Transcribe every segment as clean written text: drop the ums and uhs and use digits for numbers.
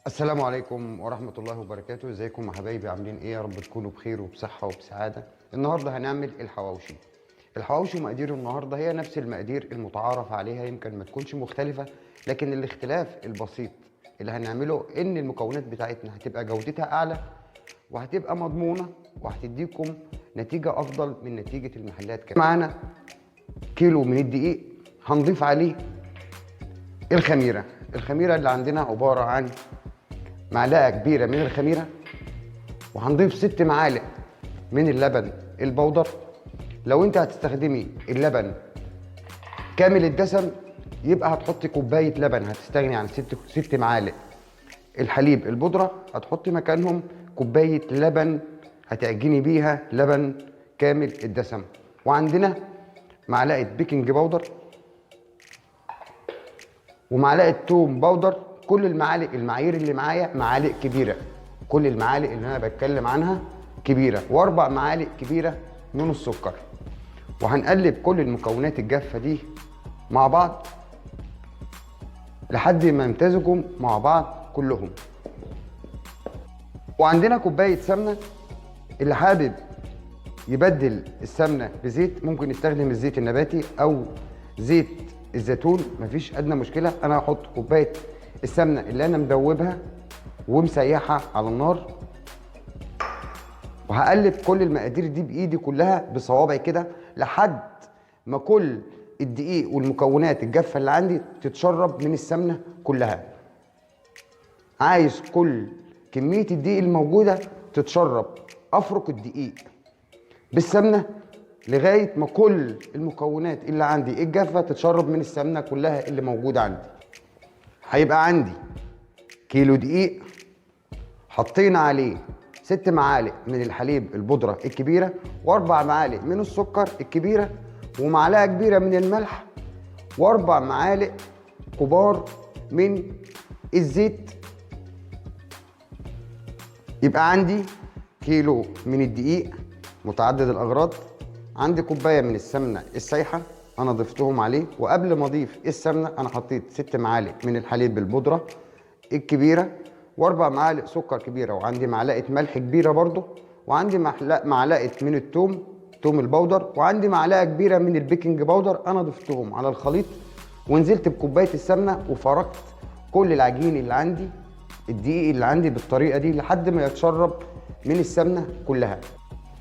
السلام عليكم ورحمة الله وبركاته. ازيكم يا حبايبي؟ عاملين ايه؟ يا رب تكونوا بخير وبصحة وبسعادة. النهاردة هنعمل الحواوشي. الحواوشي مقادير النهاردة هي نفس المقادير المتعارف عليها، يمكن ما تكونش مختلفة، لكن الاختلاف البسيط اللي هنعمله ان المكونات بتاعتنا هتبقى جودتها اعلى وهتبقى مضمونة وهتديكم نتيجة افضل من نتيجة المحلات. كمان معانا كيلو من الدقيق هنضيف عليه الخميرة. الخميرة اللي عندنا عبارة عن معلقة كبيرة من الخميرة، وهنضيف 6 معالق من اللبن البودر. لو انت هتستخدمي اللبن كامل الدسم يبقى هتحطي كوباية لبن، هتستغني عن 6 معالق الحليب البودرة، هتحطي مكانهم كوباية لبن هتعجني بيها لبن كامل الدسم. وعندنا معلقة بيكنج باودر ومعلقة توم باودر. كل المعايير اللي معايا معالق كبيرة، كل المعالق اللي انا بتكلم عنها كبيرة، و4 معالق كبيرة من السكر. وهنقلب كل المكونات الجافة دي مع بعض لحد ما يمتزجوا مع بعض كلهم. وعندنا كوباية سمنة، اللي حابب يبدل السمنة بزيت ممكن يستخدم الزيت النباتي او زيت الزيتون، مفيش ادنى مشكلة. انا هحط كوباية السمنة اللي انا مدوبها ومسيحها على النار، وهقلب كل المقادير دي بايدي كلها بصوابعي كده لحد ما كل الدقيق والمكونات الجافة اللي عندي تتشرب من السمنة كلها. عايز كل كمية الدقيق الموجودة تتشرب. افرك الدقيق بالسمنة لغاية ما كل المكونات اللي عندي الجافة تتشرب من السمنة كلها اللي موجودة عندي. هيبقى عندي كيلو دقيق حطينا عليه 6 معالق من الحليب البودرة الكبيرة، و4 معالق من السكر الكبيرة، ومعلقة كبيرة من الملح، و4 معالق كبار من الزيت. يبقى عندي كيلو من الدقيق متعدد الأغراض. عندي كوباية من السمنة السايحة أنا ضفتهم عليه، وقبل ما أضيف السمنة أنا حطيت 6 معالق من الحليب البودرة الكبيرة، و4 معالق سكر كبيرة، وعندي معلقة ملح كبيرة برضو، وعندي معلقة من توم البودر، وعندي معلقة كبيرة من البيكنج باودر. أنا ضفتهم على الخليط ونزلت بكوباية السمنة وفركت كل العجين اللي عندي، الدقيق اللي عندي بالطريقة دي لحد ما يتشرب من السمنة كلها.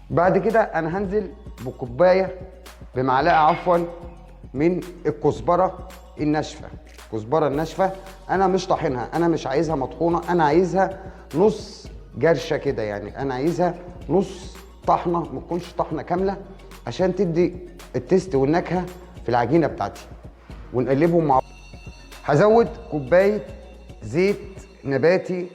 بعد كده أنا هنزل بمعلقة من الكزبرة الناشفة. الكزبرة الناشفة أنا مش طحينها، أنا مش عايزها مطحونة، أنا عايزها نص جرشة كده، يعني أنا عايزها نص طحنة، ما تكونش طحنة كاملة، عشان تدي التيست والنكهة في العجينة بتاعتي. ونقلبهم مع بعض. هزود كوباية زيت نباتي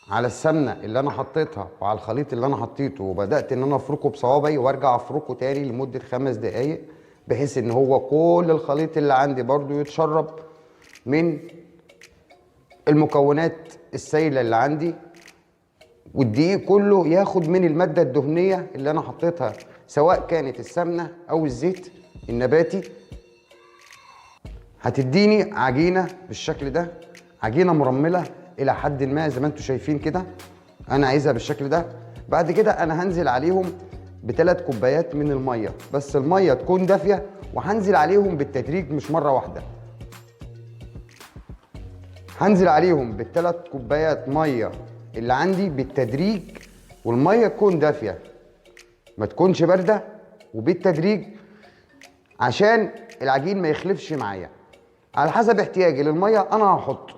على السمنة اللي أنا حطيتها وعلى الخليط اللي أنا حطيته، وبدأت إن أنا أفركه بصوابعي وأرجع أفركه تاني لمدة 5 دقايق، بحيث إن هو كل الخليط اللي عندي برضو يتشرب من المكونات السائلة اللي عندي، والدقيق كله ياخد من المادة الدهنية اللي أنا حطيتها، سواء كانت السمنة أو الزيت النباتي. هتديني عجينة بالشكل ده، عجينة مرملة إلى حد ما زي ما انتم شايفين كده، أنا عايزها بالشكل ده. بعد كده أنا هنزل عليهم ب3 كوبايات من المية، بس المية تكون دافية، وهنزل عليهم بالتدريج مش مرة واحدة. هنزل عليهم ب3 كوبايات مية اللي عندي بالتدريج، والمية تكون دافية ما تكونش باردة، وبالتدريج عشان العجين ما يخلفش معايا. على حسب احتياجي للمية أنا هحطه.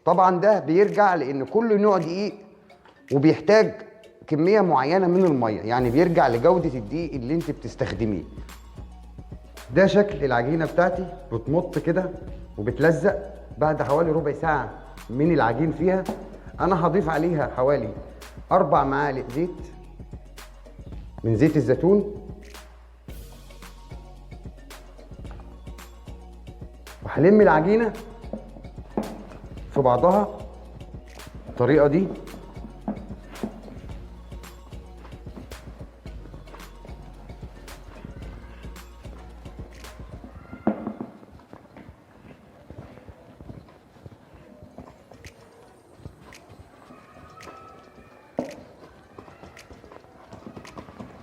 طبعا ده بيرجع لأن كل نوع دقيق وبيحتاج كمية معينة من المية، يعني بيرجع لجودة الدقيق اللي انت بتستخدميه. ده شكل العجينة بتاعتي، بتمط كده وبتلزق. بعد حوالي ربع ساعة من العجين فيها أنا هضيف عليها حوالي 4 معالق زيت من زيت الزيتون، وهلم العجينة في بعضها بالطريقة دي.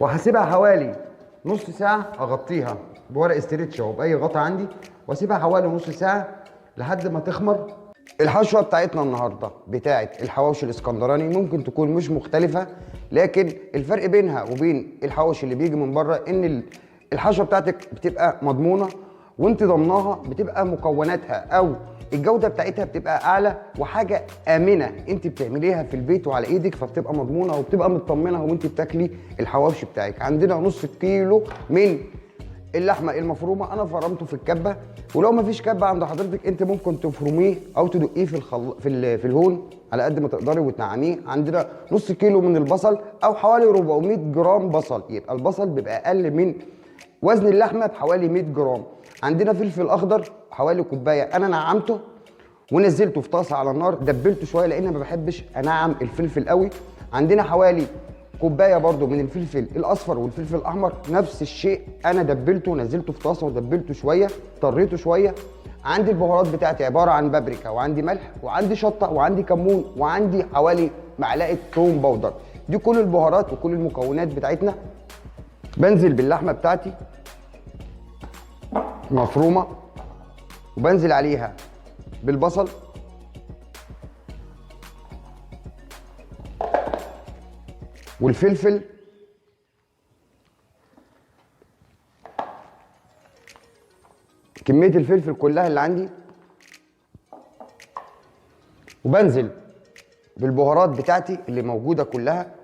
وهسيبها حوالي نص ساعه، اغطيها بورق استريتش او باي غطا عندي، واسيبها حوالي نص ساعه لحد ما تخمر. الحشوه بتاعتنا النهارده بتاعه الحواوشي الاسكندراني ممكن تكون مش مختلفه، لكن الفرق بينها وبين الحواوشي اللي بيجي من بره ان الحشوه بتاعتك بتبقى مضمونه، وانت ضمناها بتبقى مكوناتها او الجوده بتاعتها بتبقى اعلى، وحاجه امنه انت بتعمليها في البيت وعلى ايدك، فبتبقى مضمونه وبتبقى مطمنه وانت بتاكلي الحواوشي بتاعك. عندنا نص كيلو من اللحمه المفرومه، انا فرمته في الكبه، ولو ما فيش كبه عند حضرتك انت ممكن تفرميه او تدقيه في الهون على قد ما تقدري وتنعميه. عندنا نص كيلو من البصل او حوالي 400 جرام بصل، يبقى البصل بيبقى اقل من وزن اللحمه بحوالي 100 جرام. عندنا فلفل اخضر حوالي كوبايه، انا نعمته ونزلته في طاسه على النار، دبلته شويه لان ما بحبش انعم الفلفل قوي. عندنا حوالي كوبايه برده من الفلفل الاصفر والفلفل الاحمر، نفس الشيء انا دبلته ونزلته في طاسه ودبلته شويه، طريته شويه. عندي البهارات بتاعتي عباره عن بابريكا وعندي ملح وعندي شطه وعندي كمون وعندي حوالي معلقه توم باودر. دي كل البهارات وكل المكونات بتاعتنا. بنزل باللحمه بتاعتي مفرومه، وبنزل عليها بالبصل والفلفل كمية الفلفل كلها اللي عندي، وبنزل بالبهارات بتاعتي اللي موجودة كلها،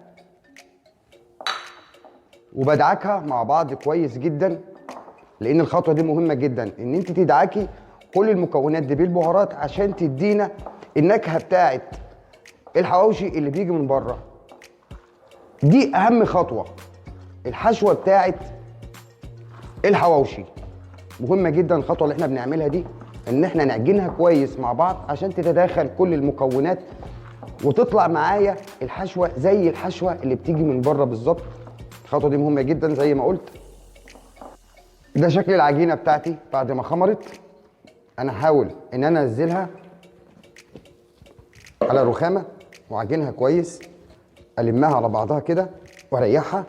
وبدعكها مع بعض كويس جدا، لان الخطوة دي مهمة جدا ان انت تدعكي كل المكونات دي بالبهارات عشان تدينا النكهة بتاعت الحواوشي اللي بيجي من بره. دي اهم خطوه. الحشوه بتاعت الحواوشي مهمه جدا، الخطوه اللي احنا بنعملها دي ان احنا نعجنها كويس مع بعض عشان تتداخل كل المكونات وتطلع معايا الحشوه زي الحشوه اللي بتيجي من بره بالظبط. الخطوه دي مهمه جدا زي ما قلت. ده شكل العجينه بتاعتي بعد ما خمرت. انا هحاول ان انا انزلها على رخامه واعجنها كويس، ألمها على بعضها كده واريحها.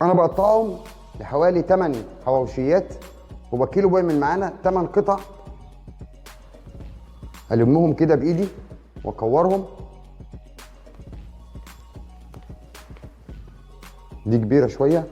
انا بقطعهم لحوالي 8 حواوشيات، وبكيلو بيعمل معانا 8 قطع. ألمهم كده بايدي واكورهم. دي كبيره شويه،